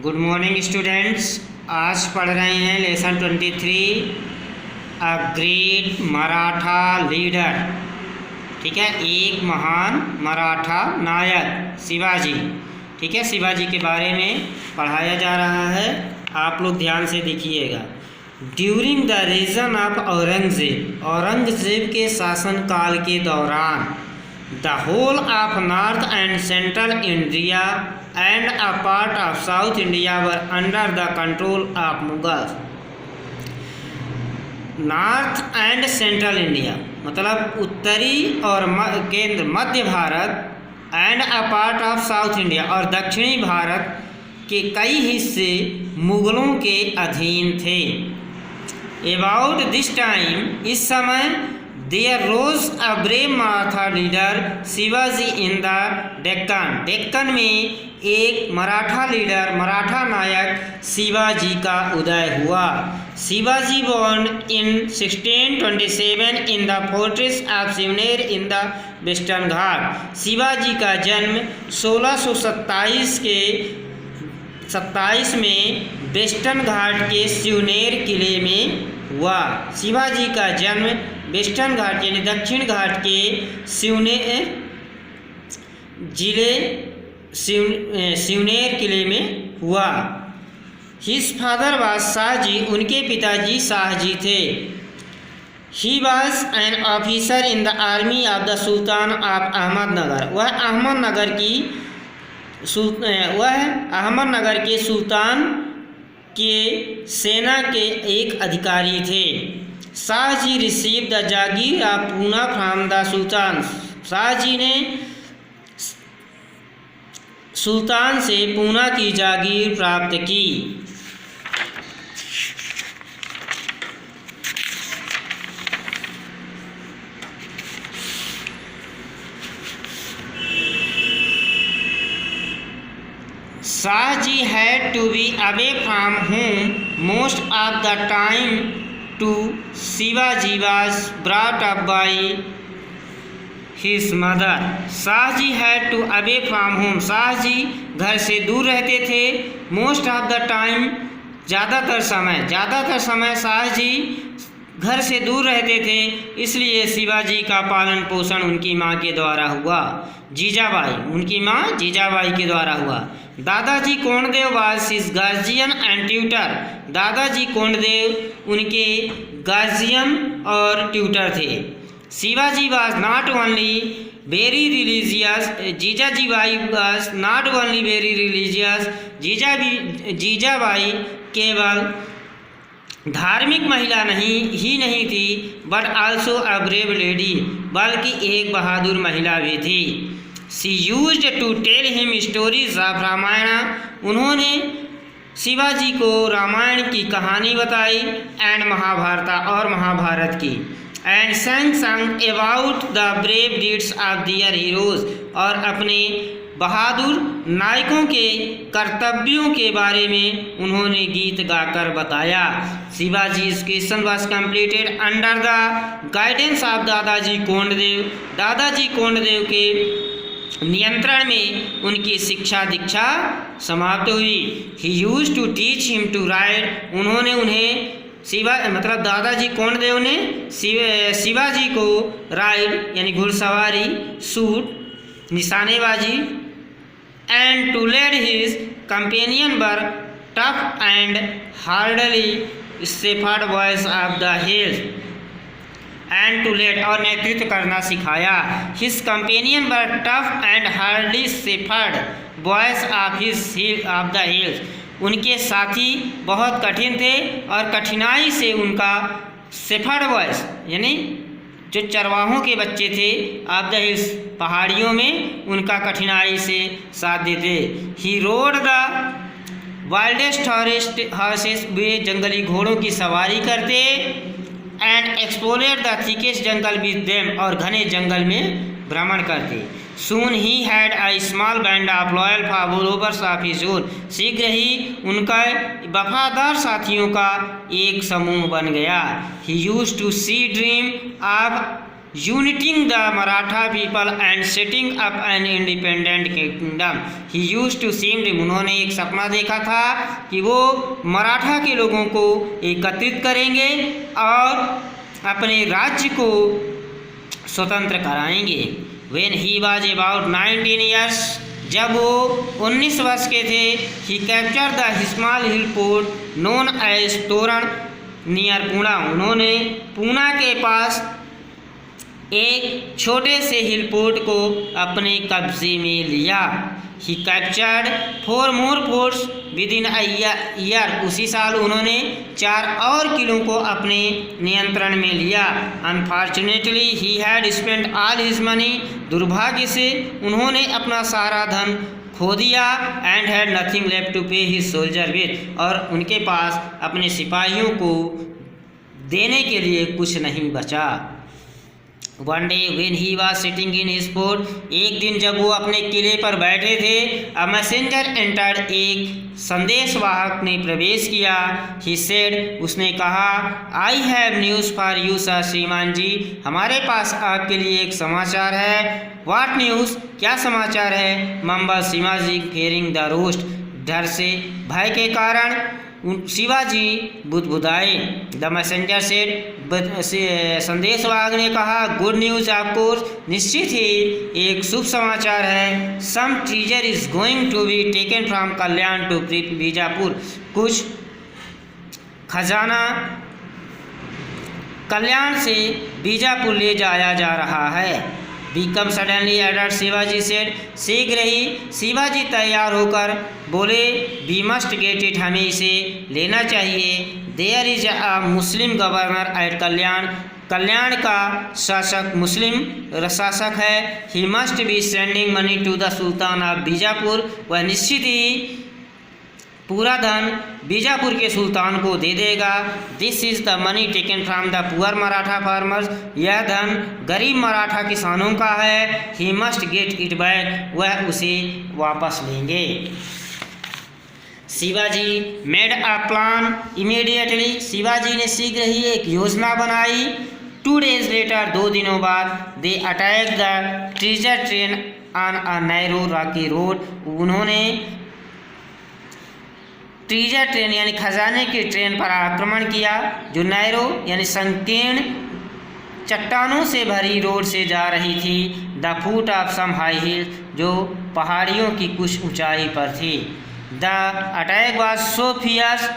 Good morning students. आज पढ़ रहे हैं lesson 23 a great Maratha leader. ठीक है, एक महान मराठा नायक शिवाजी। ठीक है, शिवाजी के बारे में पढ़ाया जा रहा है। आप लोग ध्यान से देखिएगा। During the reign of Aurangzeb, Aurangzeb के शासनकाल के दौरान the whole of north and central India and a part of south India were under the control of Mughals. North and central India मतलब उत्तरी और केंद्र मध्य Bharat and a part of south India और दक्षिणी भारत के कई हिस्से मुगलों के अधीन थे। अबाउट दिस टाइम, इस समय there rose a brave Maratha leader Shivaji in the Deccan. Deccan में एक मराठा लीडर मराठा नायक शिवाजी का उदय हुआ। Shivaji born in 1627 in the fortress of Shivner in the western Ghat. Shivaji का जन्म 1627 में वेस्टर्न घाट के शिवनेर किले में हुआ। शिवाजी का जन्म वेस्टर्न घाट यानी दक्षिण घाट के शिवनेर जिले शिवनेर किले में हुआ। हिज फादर वाज शाहजी, उनके पिताजी शाहजी थे। He was an officer in the army of the sultan of Ahmednagar. वह अहमदनगर के सुल्तान के सेना के एक अधिकारी थे। Shahji receive the jagir of Poona from the sultan. Shahji ने सुल्तान से पूना की जागीर प्राप्त की। Shahaji had to be away from home most of the time to Shivaji was brought up by his mother. Shahaji had to away from home, Shahaji घर से दूर रहते थे। most of the time, ज़्यादातर समय शाहजी घर से दूर रहते थे, इसलिए शिवाजी का पालन पोषण उनकी माँ के द्वारा हुआ। जीजाबाई, उनकी माँ जीजाबाई के द्वारा हुआ। Dadaji Kondadev was his guardian and tutor. Dadaji Kondadev उनके गार्जियन और ट्यूटर थे। Shivaji was not only very religious, Jijajibai was not only very religious. Jijabai केवल धार्मिक महिला नहीं थी, but also a brave lady, बल्कि एक बहादुर महिला भी थी। She used to tell him stories of Ramayan. उन्होंने शिवाजी को रामायण की कहानी बताई एंड महाभारत की। And sung about the brave deeds of their heroes, और अपने बहादुर नायकों के कर्तव्यों के बारे में उन्होंने गीत गाकर बताया। Shivaji education was completed under the guidance of दादाजी कोंडदेव। दादाजी कोंडदेव के नियंत्रण में उनकी शिक्षा दीक्षा समाप्त हुई। He used to teach him to ride. उन्होंने उन्हें दादाजी कोंडदेव ने शिवाजी को राइड यानी घुड़सवारी, शूट निशानेबाजी and to lead his companion were tough and hardly shepherd boys of the hills and to lead, और नेतृत्व करना सिखाया। His companion were tough and hardly shepherd boys of the hills. उनके साथी बहुत कठिन थे और कठिनाई से उनका शेफर्ड बॉयज यानी जो चरवाहों के बच्चे थे ऑफ द हिल्स पहाड़ियों में, उनका कठिनाई से साथ देते। He rode the wildest horses, वे जंगली घोड़ों की सवारी करते। And explored the thickest jungle with them, और घने जंगल में भ्रमण करते। Soon he had a small band of loyal followers of his own. शीघ्र ही उनका वफादार साथियों का एक समूह बन गया। He used to see dream of uniting the Maratha people and setting up an independent kingdom. He used to seem, उन्होंने एक सपना देखा था कि वो मराठा के लोगों को एकत्रित करेंगे और अपने राज्य को स्वतंत्र कराएंगे। When he was about 19 years, जब वो 19 वर्ष के थे, he captured the small hill fort known as तोरण नियर पूना, उन्होंने पूना के पास एक छोटे से हिल फोर्ट को अपने कब्जे में लिया। He captured 4 more forts within a year, उसी साल उन्होंने 4 और किलों को अपने नियंत्रण में लिया। Unfortunately he had spent all his money, दुर्भाग्य से उन्होंने अपना सारा धन खो दिया। And had nothing left to pay his soldier with, और उनके पास अपने सिपाहियों को देने के लिए कुछ नहीं बचा। One day when he was sitting in his fort, एक दिन जब वो अपने किले पर बैठे थे, अ मैसेंजर एंटर्ड, एक संदेशवाहक ने प्रवेश किया। ही सेड, उसने कहा, I have news for you sir, श्रीमान जी हमारे पास आपके लिए एक समाचार है। व्हाट न्यूज़, क्या समाचार है? Mumble Shivaji fearing the worst, डर से भय के कारण शिवाजी बुदबुदाए। द मैसेंजर सेड, संदेशवाहक ने कहा, गुड न्यूज़ ऑफ कोर्स, निश्चित ही एक शुभ समाचार है। Some treasure is going to be taken from Kalyan to Bijapur, कुछ खजाना कल्याण से बीजापुर ले जाया जा रहा है। Become suddenly elder, Shivaji said, शीघ्र ही शिवाजी तैयार होकर बोले, वी मस्ट गेट इट, हमें इसे लेना चाहिए। There is a Muslim governor at Kalyan, Kalyan का शासक मुस्लिम शासक है। He must be sending money to the sultan of Bijapur, वह निश्चित ही पूरा धन बीजापुर के सुल्तान को दे देगा। This is the money taken from the poor Maratha farmers, यह धन गरीब मराठा किसानों का है। He must get it back, वह उसे वापस लेंगे। Shivaji made a plan immediately, Shivaji ने शीघ्र ही एक योजना बनाई। 2 days लेटर, 2 दिनों बाद, they attack the treasure train on a narrow Rocky road, उन्होंने ट्रेजर ट्रेन यानी खजाने की ट्रेन पर आक्रमण किया, जो नैरो यानी संकीर्ण चट्टानों से भरी रोड से जा रही थी। The foot of some high hill, जो पहाड़ियों की कुछ ऊंचाई पर थी। The attack was so fierce,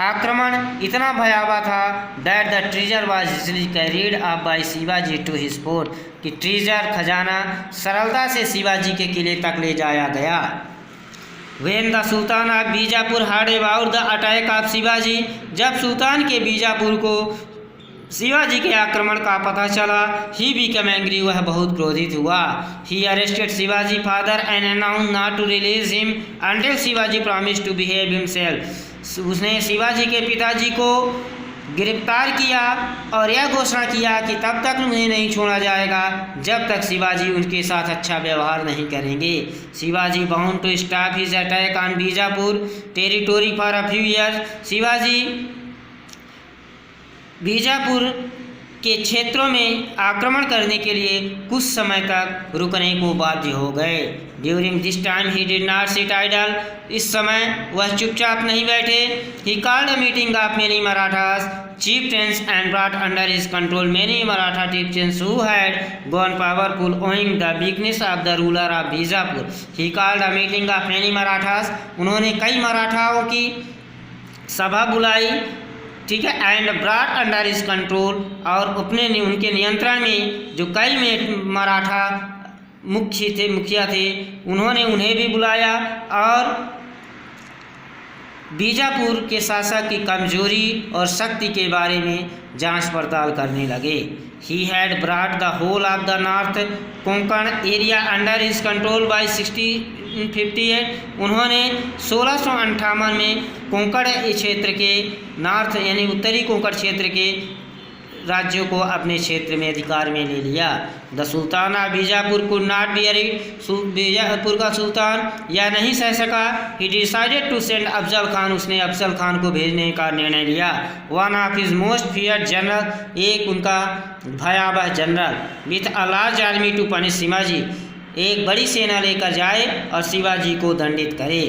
आक्रमण इतना भयावह था। That the treasure was easily carried up by Shivaji to his fort, कि ट्रेजर खजाना सरलता से शिवाजी के किले तक ले जाया गया। When the Sultan of Bijapur heard about the attack of Shivaji, जब सुल्तान के बीजापुर को शिवाजी के आक्रमण का पता चला, ही became angry, वह बहुत क्रोधित हुआ। He arrested Shivaji father and announced not to release him until Shivaji promised to behave himself, उसने शिवाजी के पिताजी को गिरफ्तार किया और यह घोषणा किया कि तब तक उन्हें नहीं छोड़ा जाएगा जब तक शिवाजी उनके साथ अच्छा व्यवहार नहीं करेंगे। Shivaji bound to stop his attack on Bijapur territory for a few years, Shivaji Bijapur के क्षेत्रों में आक्रमण करने के लिए कुछ समय तक रुकने को बाध्य हो गए। During this time he did not sit idle, इस समय वह चुपचाप नहीं बैठे। He called a meeting of many Marathas chieftains and brought under his control many Maratha chieftains who had gone powerful owing the weakness of the ruler of Bijapur. He called a meeting of many Marathas, उन्होंने कई मराठाओं की सभा बुलाई, ठीक है, and brought under his control, और अपने उनके नियंत्रण में जो कई में मराठा मुखिया थे उन्होंने उन्हें भी बुलाया और बीजापुर के शासक की कमजोरी और शक्ति के बारे में जांच पड़ताल करने लगे। He had brought the whole of the north Konkan area under his control by 1658, उन्होंने 1658 में कोंकण क्षेत्र के नॉर्थ यानी उत्तरी कोंकण क्षेत्र के राज्यों को अपने क्षेत्र में अधिकार में ले लिया। The sultan of Bijapur could not bear it, Bijapur का सुल्तान यह नहीं सह सका। He decided to send Afzal Khan, उसने अफजल खान को भेजने का निर्णय लिया। One of his most feared general, एक उनका भयावह general, with a large army to punish Shivaji, एक बड़ी सेना लेकर जाए और शिवाजी को दंडित करे।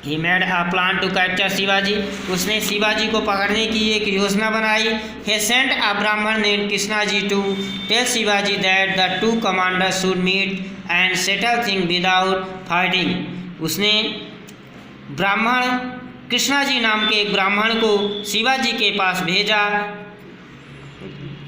He made a plan to capture Shivaji, उसने शिवाजी को पकड़ने की एक योजना बनाई। he sent a Brahmin name Krishnaji to tell Shivaji that the two commanders should meet and settle thing without fighting. उसने ब्राह्मण कृष्णाजी नाम के एक ब्राह्मण को शिवाजी के पास भेजा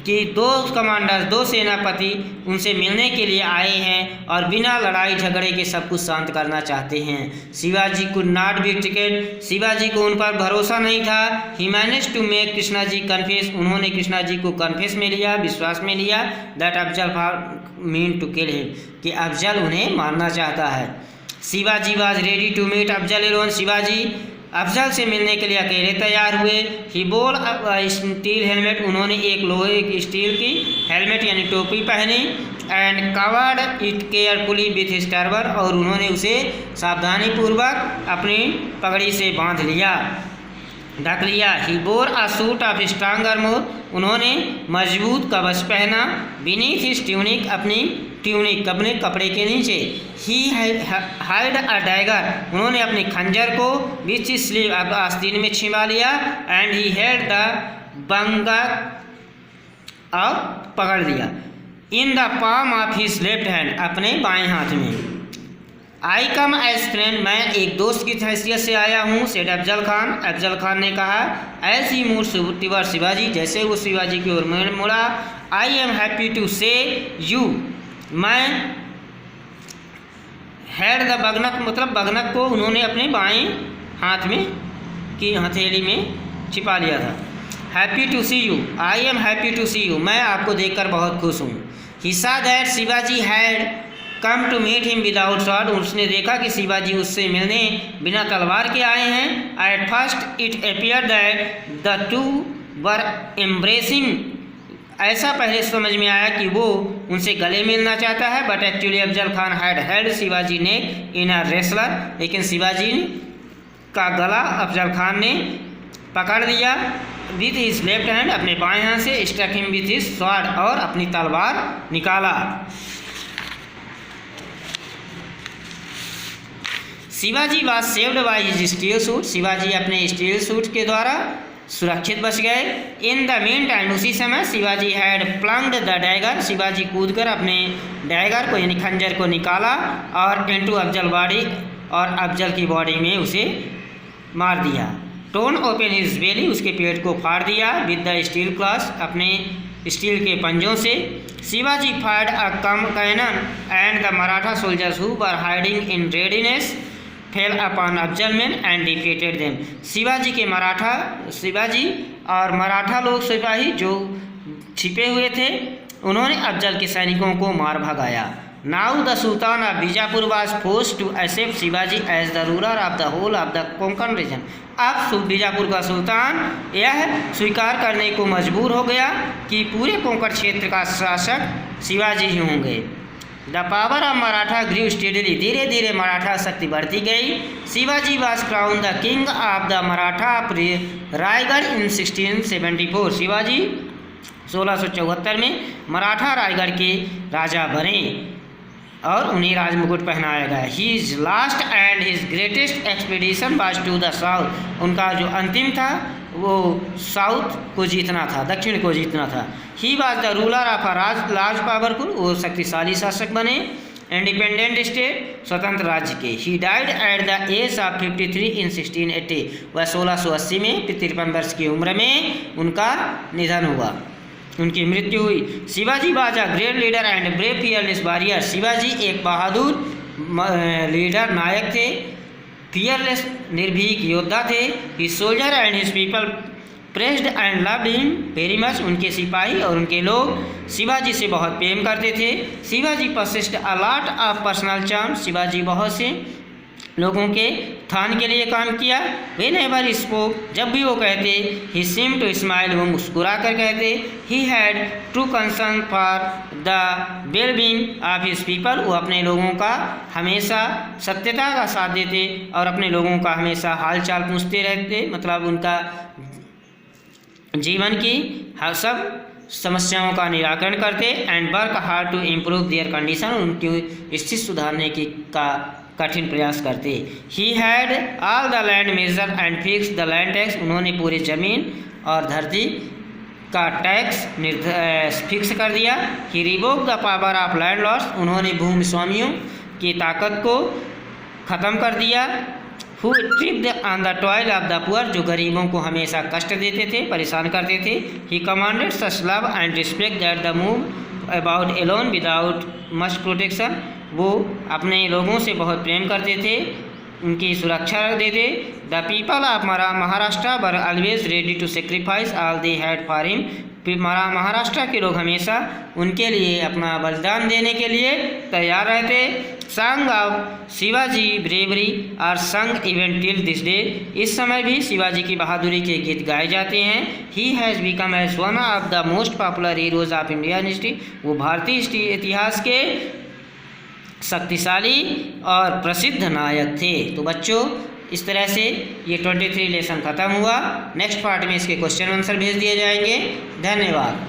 कि दो कमांडर, दो सेनापति उनसे मिलने के लिए आए हैं और बिना लड़ाई झगड़े के सब कुछ शांत करना चाहते हैं। Shivaji could not be tricked, Shivaji को उन पर भरोसा नहीं था। He manage to make Krishnaji confess, उन्होंने कृष्णाजी को कन्फेस में लिया, विश्वास में लिया that Afzal mean to kill him, कि अफजल उन्हें मारना चाहता है। Shivaji was ready to meet Afzal alone, Shivaji Afzal से मिलने के लिए अकेले तैयार हुए। ही बोल स्टील हेलमेट, उन्होंने एक लोहे की स्टील की हेलमेट यानी टोपी पहनी। And covered it carefully with his turban, और उन्होंने उसे सावधानीपूर्वक अपनी पगड़ी से बांध लिया, ढक लिया। He wore a suit of strong armour, उन्होंने मजबूत कवच पहना। बीनीथ हिज ट्यूनिक, अपनी ट्यूनिक अपने कपड़े के नीचे। ही हाइड अ डैगर, उन्होंने अपने खंजर को बीच स्लीव आस्तीन में छिपा लिया। एंड ही हेल्ड द बंगा, और पकड़ लिया। In the palm of his left hand, अपने बाएं हाथ में। आई कम एज फ्रेंड, मैं एक दोस्त की हैसियत से आया हूँ, सेड अफजल खान, अफजल खान ने कहा। As he moved towards Shivaji, जैसे वो शिवाजी की ओर मुड़ा। I am happy to see you, मैं हैड द बगनक, मतलब बगनक को उन्होंने अपने बाएं हाथ में की हथेली में छिपा लिया था। Happy to see you, I am happy to see you, मैं आपको देखकर बहुत खुश हूँ। He saw that Shivaji had come to meet him without sword, उसने देखा कि शिवाजी उससे मिलने बिना तलवार के आए हैं। At first it appear that the two were embracing, ऐसा पहले समझ में आया कि वो उनसे गले मिलना चाहता है। But actually Afzal Khan had held Shivaji ने इन अ रेसलर, लेकिन शिवाजी का गला अफजल खान ने पकड़ लिया। विथ हिज लेफ्ट हैंड, अपने बाएं हाथ से। Struck him with his sword, और अपनी तलवार निकाला। Shivaji was saved by his steel suit, Shivaji अपने स्टील सूट के द्वारा सुरक्षित बच गए। इन द मीन टाइम, उसी समय Shivaji had plunged the dagger, Shivaji कूदकर अपने डैगर को यानी खंजर को निकाला और इनटू अफजल बॉडी, और अफजल की बॉडी में उसे मार दिया। टोन ओपन हिज बेली, उसके पेट को फाड़ दिया। विद द स्टील क्लॉस, अपने स्टील के पंजों से। Shivaji fired a cannon and the Maratha soldiers who were hiding in readiness fell upon Afzal man and defeated them, Shivaji और मराठा लोग सिपाही जो छिपे हुए थे, उन्होंने अफजल के सैनिकों को मार भगाया। Now the sultan of Bijapur was forced to accept Shivaji as the ruler of the whole of the Konkan region, अब बीजापुर का सुल्तान यह स्वीकार करने को मजबूर हो गया कि पूरे कोंकण क्षेत्र का शासक शिवाजी ही होंगे। The power of Maratha grew steadily, धीरे धीरे मराठा शक्ति बढ़ती गई। Shivaji was crown the king of the Maratha Raigad in 1674, Shivaji 1674 में मराठा रायगढ़ के राजा बने और उन्हें राजमुकुट पहनाया गया। His last and his greatest expedition was to the south, उनका जो अंतिम था वो साउथ को जीतना था, दक्षिण को जीतना था। He was the ruler of a large powerful, वो शक्तिशाली शासक बने। इंडिपेंडेंट स्टेट, स्वतंत्र राज्य के। He died at the age of 53 in 1680, वह 1680 में 53 वर्ष की उम्र में उनका निधन हुआ, उनकी मृत्यु हुई। Shivaji was a great leader and brave fearless warrior, Shivaji एक बहादुर लीडर नायक थे, फियरलेस निर्भीक योद्धा थे। His soldier and his people pressed and loved him very much, उनके सिपाही और उनके लोग शिवाजी से बहुत प्रेम करते थे। Shivaji possessed a lot of personal charm, Shivaji बहुत से लोगों के उत्थान के लिए काम किया। वेन एवर स्पोक, जब भी वो कहते, ही सीम टू स्माइल, वो मुस्कुरा कर कहते। He had true concern for the wellbeing of his people, वो अपने लोगों का हमेशा सत्यता का साथ देते और अपने लोगों का हमेशा हाल चाल पूछते रहते, मतलब उनका जीवन की हर सब समस्याओं का निराकरण करते। And work hard to improve their condition, उनकी स्थिति सुधारने की का कठिन प्रयास करते। He had all the land measured and fix the land tax, उन्होंने पूरी ज़मीन और धरती का टैक्स फिक्स कर दिया। He revoke the power of landlords, उन्होंने भूमि स्वामियों की ताकत को ख़त्म कर दिया। Who tripped on the toil of the poor, जो गरीबों को हमेशा कष्ट देते थे, परेशान करते थे। He commanded such love and respect that the move about alone without much protection, वो अपने लोगों से बहुत प्रेम करते थे, उनकी सुरक्षा देते। The people of Maharashtra were always ready to sacrifice all they had for him, Maharashtra के लोग हमेशा उनके लिए अपना बलिदान देने के लिए तैयार रहते। Song of Shivaji bravery are sung even till this day, इस समय भी शिवाजी की बहादुरी के गीत गाए जाते हैं। He has become as one of the most popular heroes of Indian history, वो भारतीय इतिहास के शक्तिशाली और प्रसिद्ध नायक थे। तो बच्चों, इस तरह से ये 23 लेसन ख़त्म हुआ। नेक्स्ट पार्ट में इसके क्वेश्चन आंसर भेज दिए जाएंगे। धन्यवाद।